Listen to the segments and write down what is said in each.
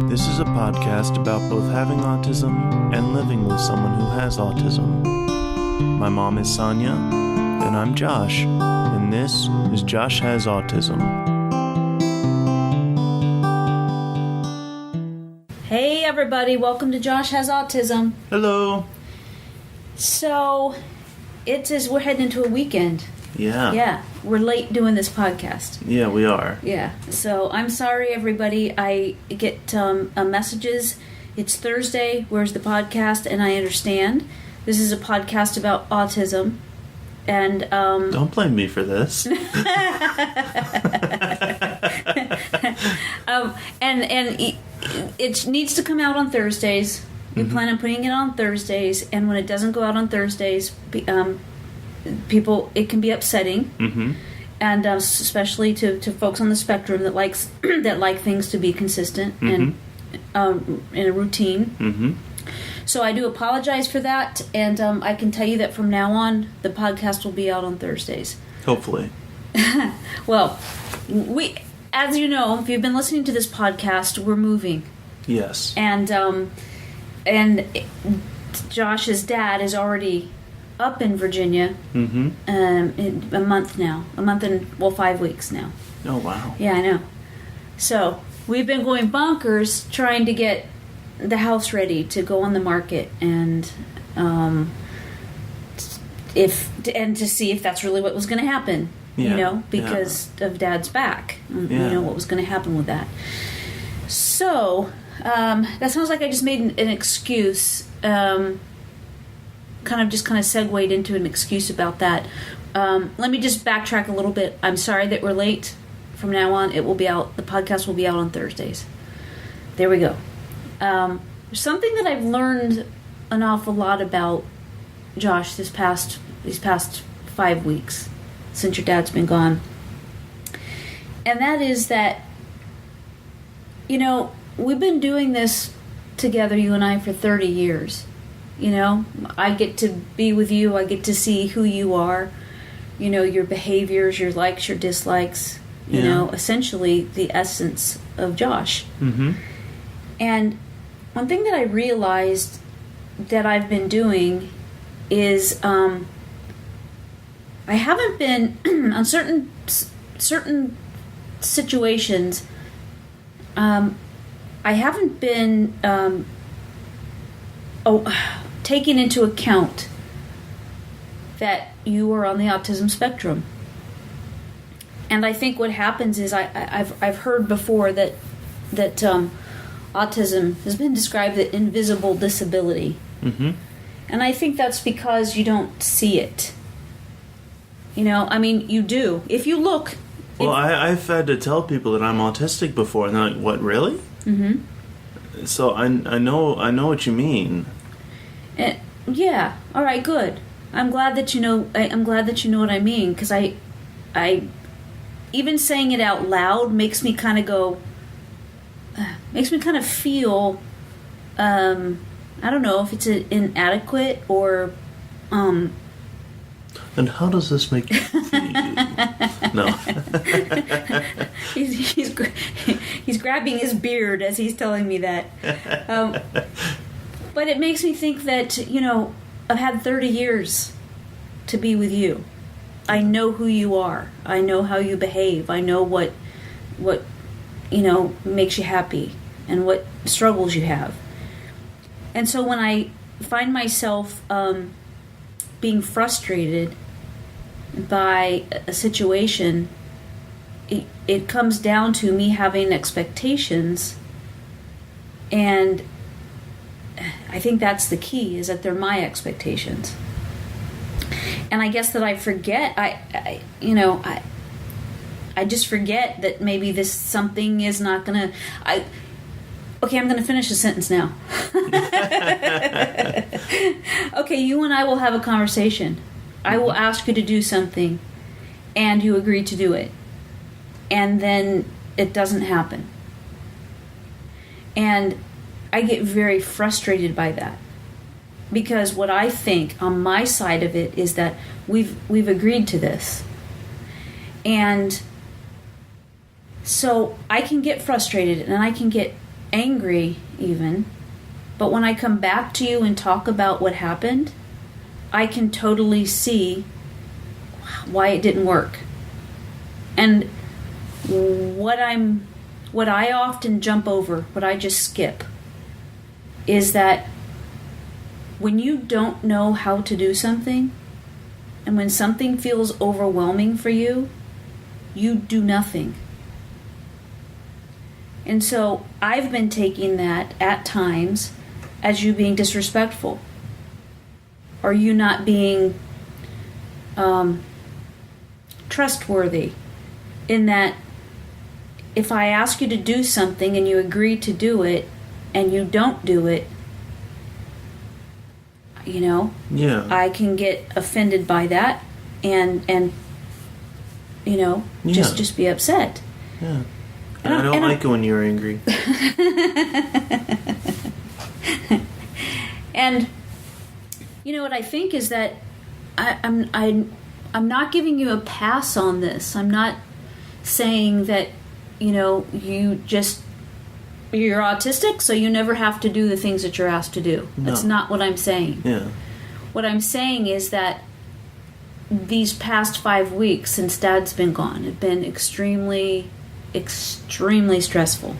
This is a podcast about both having autism and living with someone who has autism. My mom is Sonya, and I'm Josh, and this is Josh Has Autism. Hey everybody, welcome to Josh Has Autism. Hello. So, we're heading into a weekend. Yeah. Yeah, we're late doing this podcast. Yeah, we are. Yeah, so I'm sorry everybody. I get messages. It's Thursday, where's the podcast? And I understand. This is a podcast about autism. And don't blame me for this. It needs to come out on Thursdays. We plan on putting it on Thursdays, and when it doesn't go out on Thursdays, people, it can be upsetting, and especially to folks on the spectrum that like things to be consistent and in a routine. So I do apologize for that, and I can tell you that from now on, the podcast will be out on Thursdays. Hopefully. Well, as you know, if you've been listening to this podcast, we're moving. Yes. And Josh's dad is already up in Virginia in a month and 5 weeks now. Oh, wow. Yeah, I know. So we've been going bonkers trying to get the house ready to go on the market and to see if that's really what was going to happen. Yeah, because of Dad's back. What was going to happen with that. So, that sounds like I just made an excuse, kind of segued into an excuse about that. Let me just backtrack a little bit. I'm sorry that we're late. From now on, the podcast will be out on Thursdays. There we go. There's something that I've learned an awful lot about Josh these past 5 weeks since your dad's been gone. And that is that, we've been doing this together, you and I, for 30 years. I get to be with you. I get to see who you are, your behaviors, your likes, your dislikes, essentially the essence of Josh. And one thing that I realized that I've been doing is I haven't been on certain situations. I haven't been taking into account that you are on the autism spectrum. And I think what happens is I've heard before that autism has been described as invisible disability. And I think that's because you don't see it. You do. If you look... Well, I've had to tell people that I'm autistic before, and they're like, what, really? So I know what you mean. Yeah. All right, good. I'm glad that you know what I mean, because I even saying it out loud makes me kind of feel, I don't know if it's inadequate or, And how does this make you feel? No. he's grabbing his beard as he's telling me that. But it makes me think that, I've had 30 years to be with you. I know who you are. I know how you behave. I know what makes you happy and what struggles you have. And so when I find myself being frustrated by a situation, it comes down to me having expectations, and I think that's the key, is that they're my expectations. And I guess that I forget, I just forget that maybe this something is not gonna, okay, I'm gonna finish the sentence now. Okay, you and I will have a conversation. I will ask you to do something, and you agree to do it. And then it doesn't happen. And I get very frustrated by that. Because what I think on my side of it is that we've agreed to this. And so I can get frustrated and I can get angry even, but when I come back to you and talk about what happened, I can totally see why it didn't work. And what I often jump over, what I just skip, is that when you don't know how to do something, and when something feels overwhelming for you, you do nothing. And so I've been taking that at times as you being disrespectful, or you not being trustworthy, in that if I ask you to do something and you agree to do it and you don't do it, I can get offended by that and just be upset. Yeah. And I don't like it when you're angry. And what I think is that I'm not giving you a pass on this. I'm not saying that you're autistic, so you never have to do the things that you're asked to do. No. That's not what I'm saying. Yeah. What I'm saying is that these past 5 weeks since Dad's been gone have been extremely, extremely stressful.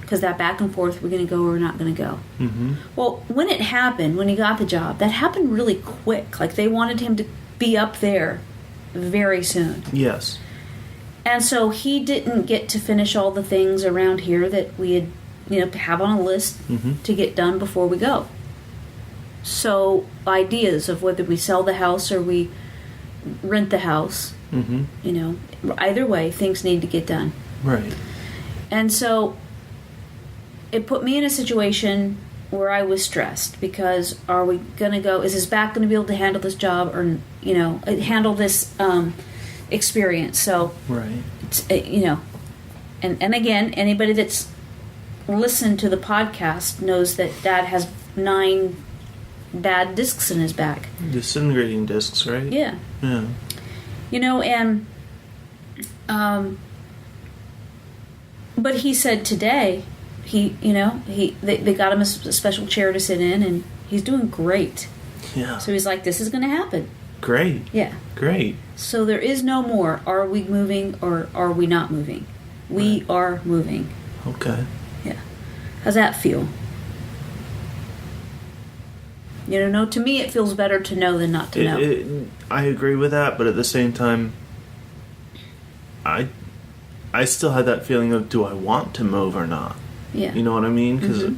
Because that back and forth, we're going to go or we're not going to go. Mm-hmm. Well, when it happened, when he got the job, that happened really quick. Like, they wanted him to be up there very soon. Yes. And so he didn't get to finish all the things around here that we had, have on a list to get done before we go. So ideas of whether we sell the house or we rent the house, either way, things need to get done. Right. And so it put me in a situation where I was stressed because are we going to go, is his back going to be able to handle this job or, handle this experience? So, right. It's, and again, anybody that's listened to the podcast knows that Dad has 9 bad discs in his back. Disintegrating discs, right? Yeah. Yeah. But he said today, they got him a special chair to sit in, and he's doing great. Yeah. So he's like, this is going to happen. Great. Yeah. Great. So there is no more, are we moving or are we not moving? We are moving. Okay. Yeah. How's that feel? To me it feels better to know than not to know. I agree with that, but at the same time, I still had that feeling of, do I want to move or not? Yeah. You know what I mean? Because,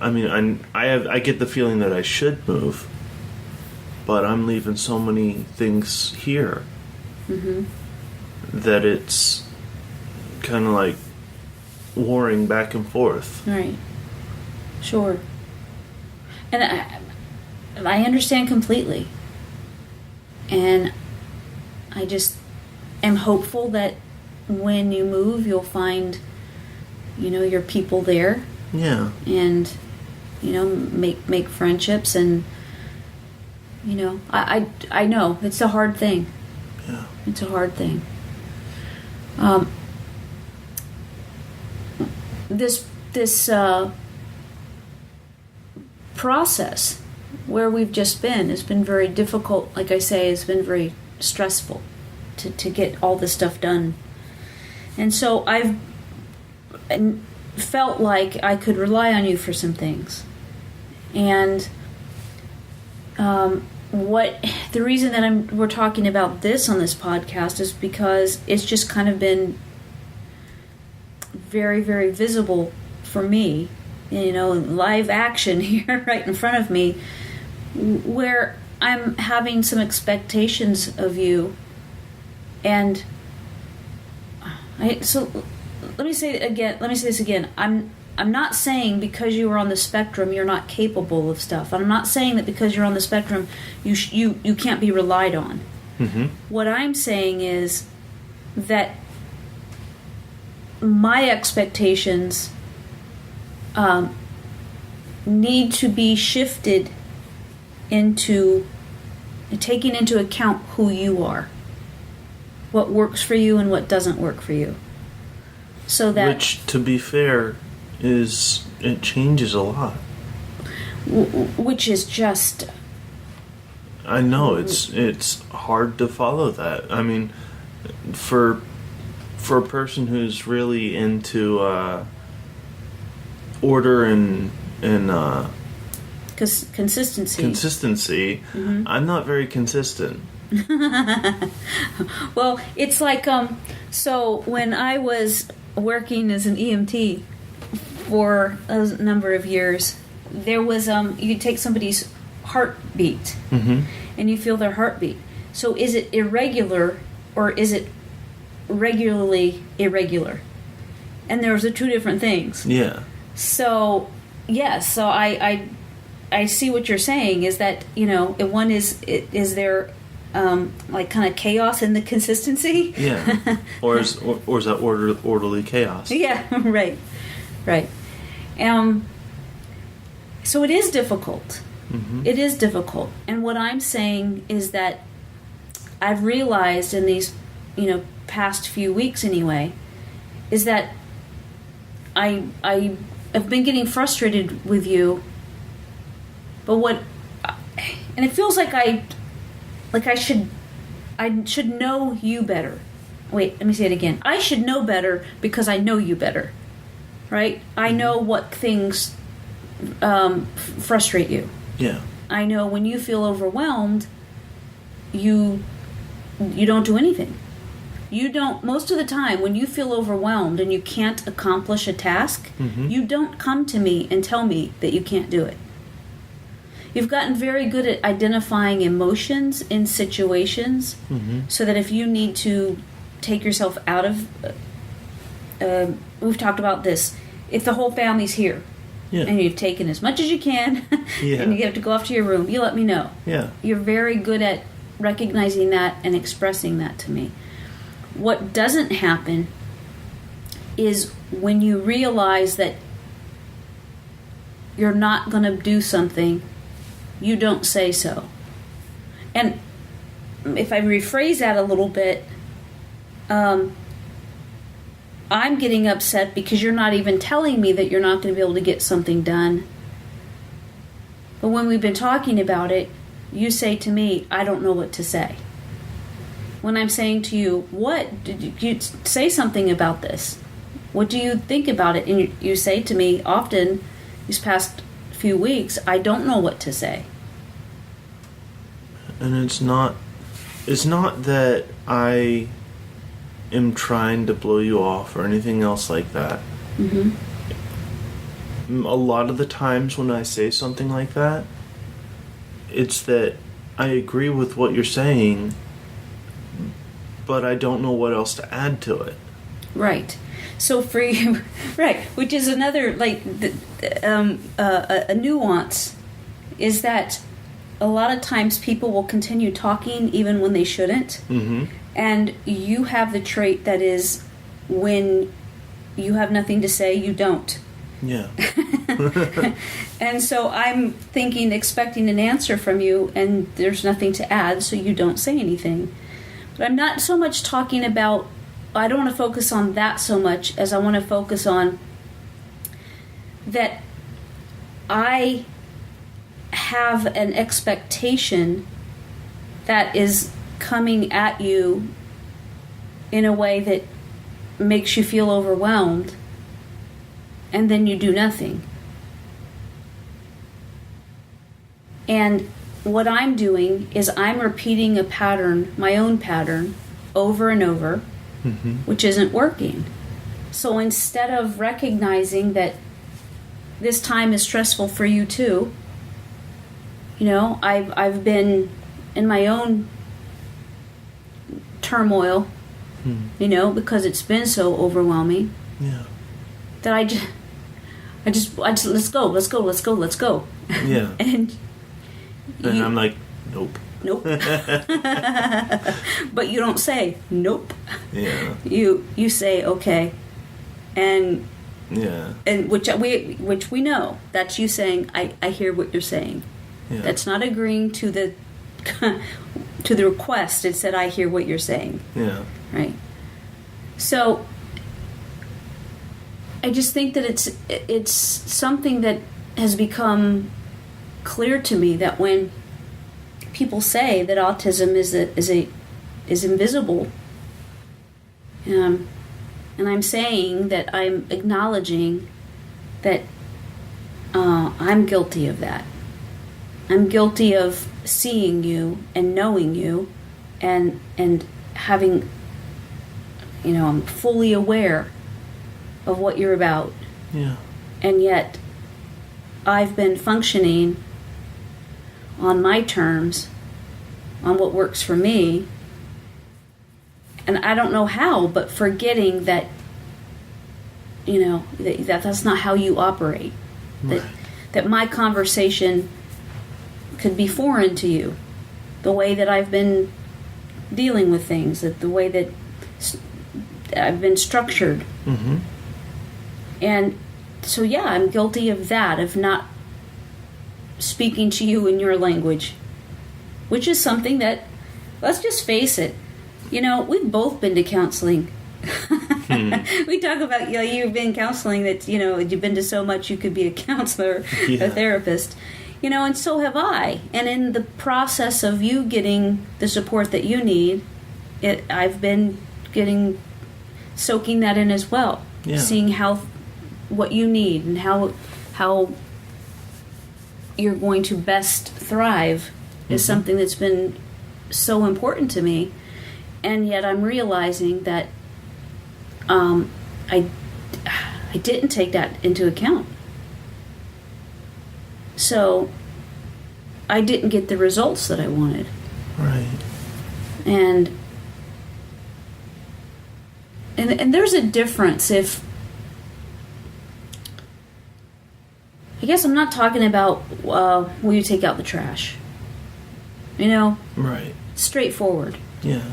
I get the feeling that I should move, but I'm leaving so many things here that it's kind of like warring back and forth. Right. Sure. And I understand completely. And I just am hopeful that when you move, you'll find, your people there. Yeah. And, make friendships and, I know it's a hard thing. Yeah. It's a hard thing. This process where we've just been has been very difficult. Like I say, it's been very stressful to get all this stuff done. And so I've felt like I could rely on you for some things. And the reason that we're talking about this on this podcast is because it's just kind of been very, very visible for me, live action here right in front of me, where I'm having some expectations of you. And so let me say this again. I'm not saying because you are on the spectrum you're not capable of stuff. I'm not saying that because you're on the spectrum you can't be relied on. Mm-hmm. What I'm saying is that my expectations need to be shifted into taking into account who you are, what works for you and what doesn't work for you. So that, which, to be fair, is it changes a lot. Which is just... I know, it's hard to follow that. I mean, for a person who's really into order and consistency, I'm not very consistent. Well, it's like, so when I was working as an EMT for a number of years, there was, you take somebody's heartbeat and you feel their heartbeat. So is it irregular or is it regularly irregular? And there's the two different things. Yeah. So, yes, so I see what you're saying is that, you know, one is there like kind of chaos in the consistency? Yeah. Or is that orderly chaos? Yeah, right. So it is difficult. It is difficult. And what I'm saying is that I've realized in these, you know, past few weeks anyway, is that I have been getting frustrated with you, but and it feels like I should know you better. Wait, let me say it again. I should know better because I know you better, right? I know what things frustrate you. Yeah. I know when you feel overwhelmed, you don't do anything. You don't, most of the time, when you feel overwhelmed and you can't accomplish a task, you don't come to me and tell me that you can't do it. You've gotten very good at identifying emotions in situations so that if you need to take yourself out of, we've talked about this, if the whole family's here and you've taken as much as you can and you have to go off to your room, you let me know. Yeah. You're very good at recognizing that and expressing that to me. What doesn't happen is when you realize that you're not going to do something, you don't say so. And if I rephrase that a little bit, I'm getting upset because you're not even telling me that you're not going to be able to get something done. But when we've been talking about it, you say to me, I don't know what to say. When I'm saying to you, what? Did you say something about this? What do you think about it? And you say to me often, these past few weeks, I don't know what to say. And it's not that I am trying to blow you off or anything else like that. A lot of the times when I say something like that, it's that I agree with what you're saying, but I don't know what else to add to it. Right. So for you, right, which is another, like, a nuance, is that a lot of times people will continue talking even when they shouldn't. And you have the trait that is, when you have nothing to say, you don't. Yeah. And so I'm thinking, expecting an answer from you, and there's nothing to add, so you don't say anything. But I'm not so much talking about, I don't want to focus on that so much as I want to focus on that I have an expectation that is coming at you in a way that makes you feel overwhelmed, and then you do nothing. And what I'm doing is I'm repeating a pattern, my own pattern, over and over, which isn't working. So instead of recognizing that this time is stressful for you too, you know, I've been in my own turmoil, you know, because it's been so overwhelming. Yeah. That I just let's go. Yeah. And I'm like, nope. But you don't say nope. Yeah. You say okay, and which we know that's you saying I hear what you're saying. Yeah. That's not agreeing to the request. It said I hear what you're saying. Yeah. Right. So I just think that it's something that has become clear to me, that when people say that autism is invisible, and I'm saying that I'm acknowledging that I'm guilty of that. I'm guilty of seeing you and knowing you and having, I'm fully aware of what you're about. Yeah. And yet I've been functioning on my terms, on what works for me, and I don't know how, but forgetting that, that's not how you operate. Right. That my conversation could be foreign to you. The way that I've been dealing with things, that the way that I've been structured. Mm-hmm. And so, yeah, I'm guilty of that, of not speaking to you in your language, which is something that, let's just face it, we've both been to counseling. We talk about, you've been counseling, that, you've been to so much you could be a counselor, a therapist, and so have I. And in the process of you getting the support that you need, I've been soaking that in as well. Yeah. Seeing what you need and how you're going to best thrive is something that's been so important to me. And yet I'm realizing that I didn't take that into account. So I didn't get the results that I wanted. Right. And there's a difference if, I guess I'm not talking about will you take out the trash? Right. Straightforward. Yeah.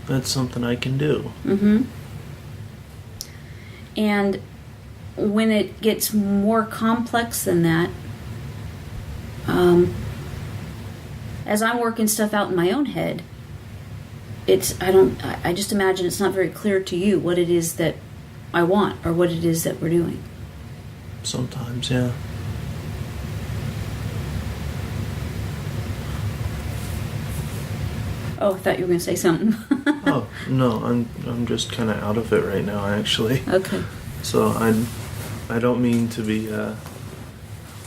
That's something I can do. Mm-hmm. And when it gets more complex than that, as I'm working stuff out in my own head, I just imagine it's not very clear to you what it is that I want or what it is that we're doing. Sometimes, yeah. Oh, I thought you were going to say something. Oh, no, I'm just kind of out of it right now, actually. Okay. So I don't mean to be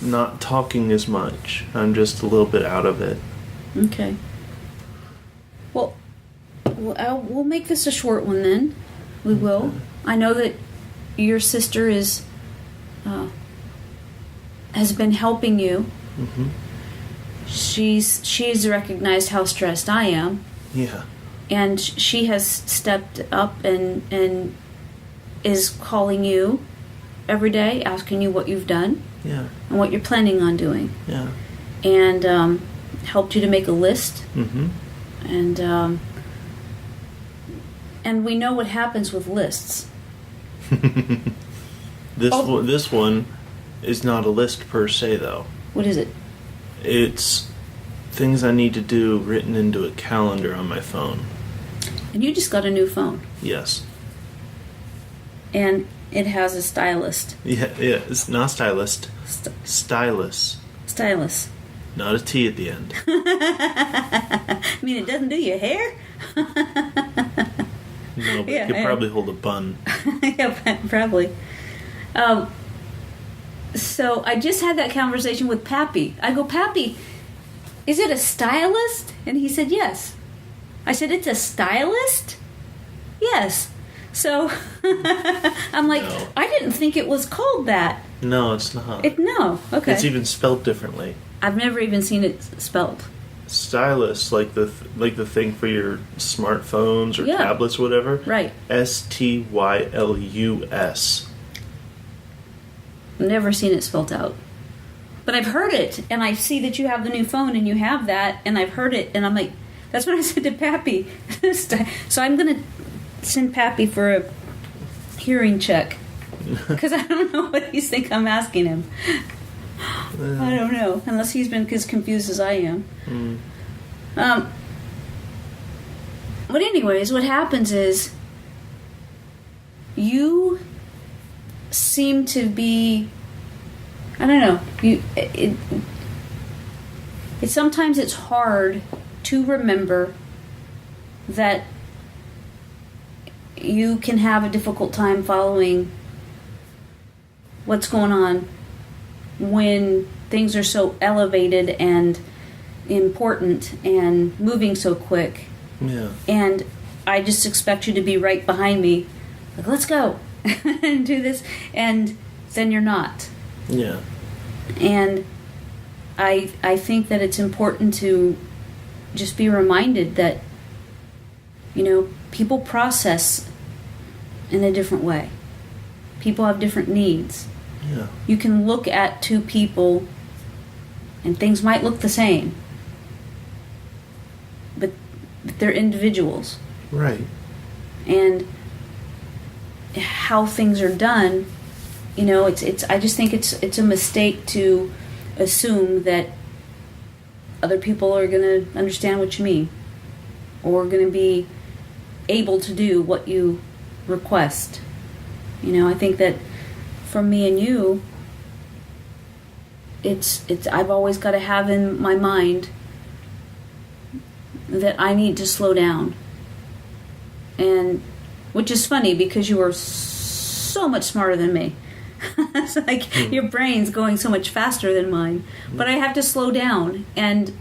not talking as much. I'm just a little bit out of it. Okay. Well, we'll make this a short one then. We will. Okay. I know that your sister has been helping you. Mm-hmm. She's recognized how stressed I am. Yeah. And she has stepped up and is calling you every day, asking you what you've done. Yeah. And what you're planning on doing. Yeah. And helped you to make a list. Mm-hmm. And we know what happens with lists. This one is not a list per se, though. What is it? It's things I need to do written into a calendar on my phone. And you just got a new phone. Yes. And it has a stylist. Yeah, it's not stylist. Stylus. Stylus. Not a T at the end. I mean, it doesn't do your hair? No, but you could probably hold a bun. Yeah, probably. So I just had that conversation with Pappy. I go, Pappy, is it a stylist? And he said, yes. I said, it's a stylist? Yes. So I'm like, No. I didn't think it was called that. No, it's not. No, okay. It's even spelled differently. I've never even seen it spelled. Stylus, like the thing for your smartphones or Yeah. tablets, whatever. Right. Stylus. Never seen it spelled out. But I've heard it, and I see that you have the new phone, and you have that, and I've heard it, and I'm like, that's what I said to Pappy. So I'm going to send Pappy for a hearing check. Because I don't know what you think I'm asking him. I don't know, unless he's been as confused as I am. But anyways, what happens is you seem to be, I don't know, sometimes it's hard to remember that you can have a difficult time following what's going on when things are so elevated and important and moving so quick. Yeah. And I just expect you to be right behind me, like, let's go and do this, and then you're not. Yeah. And I think that it's important to just be reminded that, people process in a different way. People have different needs. Yeah. You can look at two people and things might look the same, but they're individuals. Right. And how things are done, it's I just think it's a mistake to assume that other people are going to understand what you mean or going to be able to do what you request. I think that for me and you, it's I've always got to have in my mind that I need to slow down. And which is funny because you are so much smarter than me. It's like your brain's going so much faster than mine. But I have to slow down and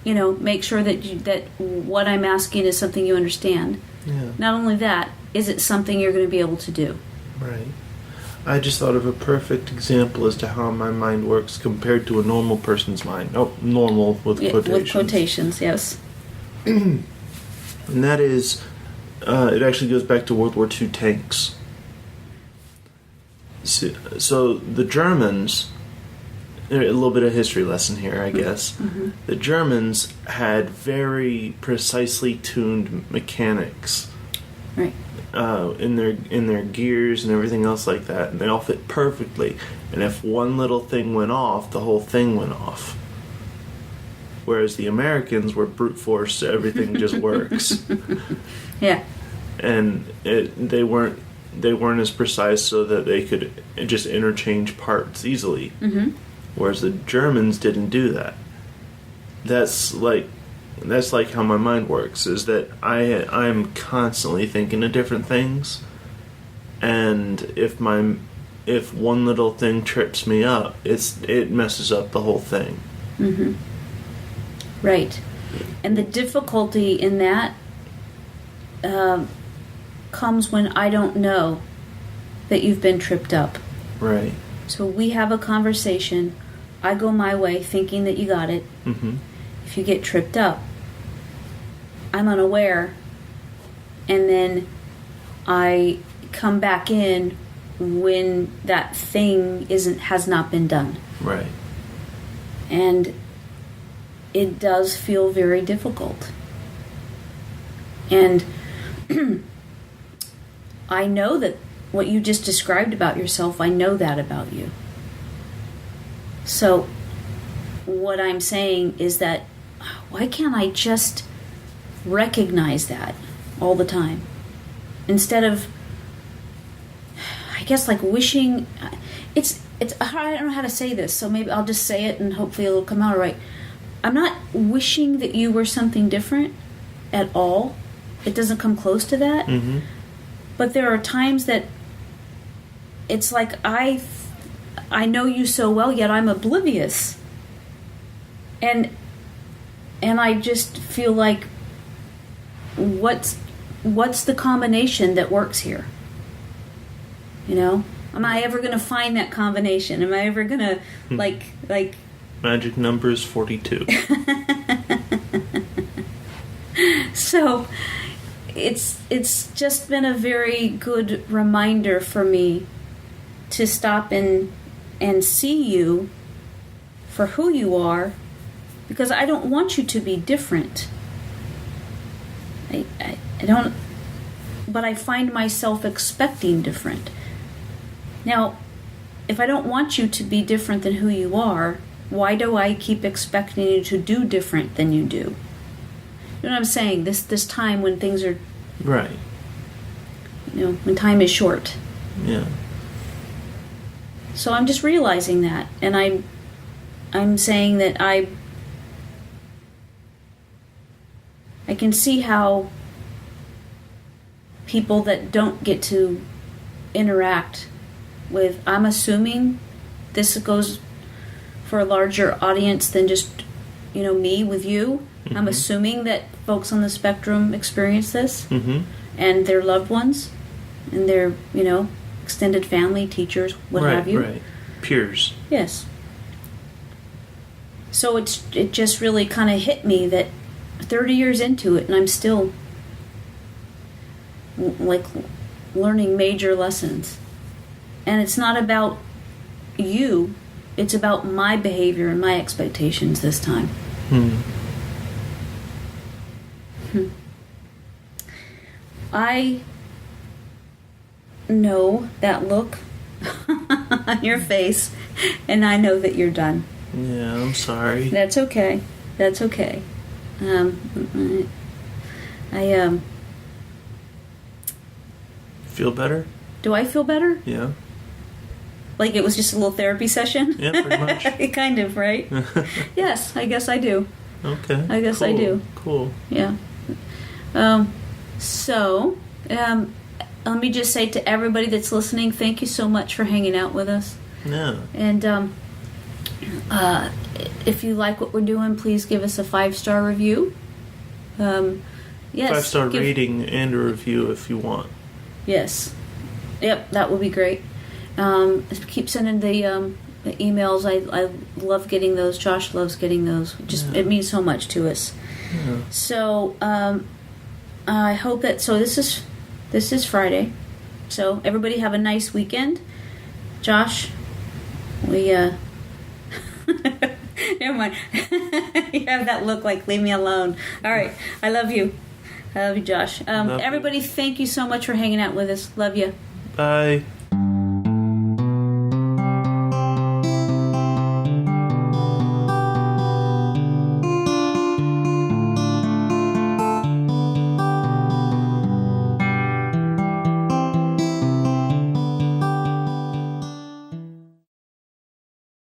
make sure that what I'm asking is something you understand. Yeah. Not only that, is it something you're going to be able to do? Right. I just thought of a perfect example as to how my mind works compared to a normal person's mind. Oh, normal with quotations. With quotations, yes. And that is, it actually goes back to World War II tanks. So the Germans, a little bit of history lesson here, I guess. Mm-hmm. The Germans had very precisely tuned mechanics, right, in their gears and everything else like that, and they all fit perfectly. And if one little thing went off, the whole thing went off. Whereas the Americans were brute force, so everything just works. Yeah, and they weren't as precise so that they could just interchange parts easily. Mm-hmm. Whereas the Germans didn't do that. That's like how my mind works, is that I'm constantly thinking of different things, and if one little thing trips me up, it messes up the whole thing. Mm-hmm. Right. And the difficulty in that comes when I don't know that you've been tripped up. Right. So we have a conversation. I go my way thinking that you got it. Mm-hmm. If you get tripped up, I'm unaware. And then I come back in when that thing has not been done. Right. And it does feel very difficult. And I know that what you just described about yourself, I know that about you. So what I'm saying is that why can't I just recognize that all the time? Instead of, I guess, like wishing, it's I don't know how to say this, so maybe I'll just say it and hopefully it'll come out all right. I'm not wishing that you were something different at all. It doesn't come close to that. Mm-hmm. But there are times that it's like I know you so well, yet I'm oblivious. And I just feel like what's the combination that works here? Am I ever going to find that combination? Am I ever going to like magic number is 42. So it's just been a very good reminder for me to stop and see you for who you are, because I don't want you to be different. I don't, but I find myself expecting different. Now, if I don't want you to be different than who you are, why do I keep expecting you to do different than you do? You know what I'm saying? This time when things are... Right. When time is short. Yeah. So I'm just realizing that, and I'm saying that I can see how people that don't get to interact with, I'm assuming this goes for a larger audience than just, me with you. Mm-hmm. I'm assuming that folks on the spectrum experience this, mm-hmm. and their loved ones, and their, extended family, teachers, what have you. Right. Peers. Yes. So it just really kind of hit me that 30 years into it, and I'm still learning major lessons. And it's not about you, it's about my behavior and my expectations this time. I know that look on your face, and I know that you're done. Yeah, I'm sorry. That's okay. That's okay. I feel better? Do I feel better? Yeah. Like it was just a little therapy session? Yeah, pretty much. Kind of, right? Yes, I guess I do. Okay. I guess cool. I do. Cool. Yeah. Let me just say to everybody that's listening, thank you so much for hanging out with us. Yeah. And if you like what we're doing, please give us a 5-star review. Yes. 5-star rating and a review if you want. Yes. Yep, that would be great. Keep sending the emails. I love getting those. Josh loves getting those. It means so much to us. Yeah. So I hope that. So this is Friday. So everybody have a nice weekend. Josh, we never mind. You have that look like leave me alone. All right, I love you. I love you, Josh. Everybody, thank you so much for hanging out with us. Love you. Bye.